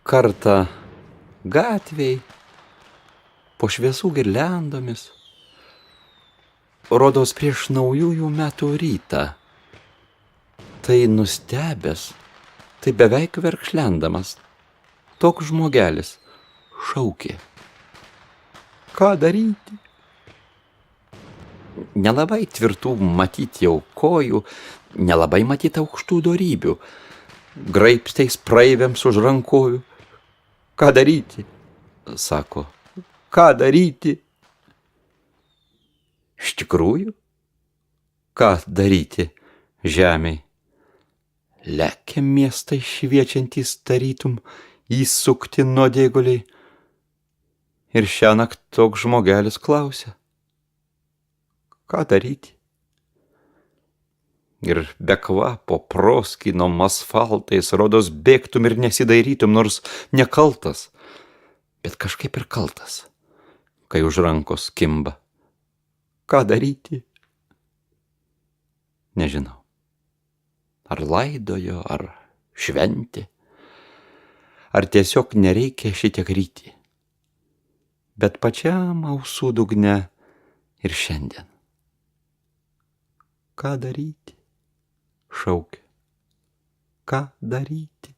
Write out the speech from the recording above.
Kartą gatvėj, po šviesų girliandomis, rodos prieš naujųjų metų rytą. Tai nustebęs, tai beveik verkšlendamas, toks žmogelis šaukė. Ką daryti? Nelabai tvirtų matyt jau kojų, nelabai matyt aukštų dorybių, graibsteis praeiviams už rankovių. Ką daryti? Sako, ką daryti? Iš tikrųjų, ką daryti žemėj? Lekia miestai šviečiantys tarytum įsukti nuodėguliai. Ir šiąnakt toks žmogelis klausia, ką daryti? Ir be kvapo proskynom asfaltais rodos bėgtum ir nesidairytum, nors nekaltas, bet kažkaip ir kaltas, kai už rankos kimba. Ką daryti? Nežinau. Ar laidojo, ar šventė, ar tiesiog nereikia šitiek ryti. Bet pačiam ausų dugne ir šiandien. Ką daryti? Šaukia. Ką daryti?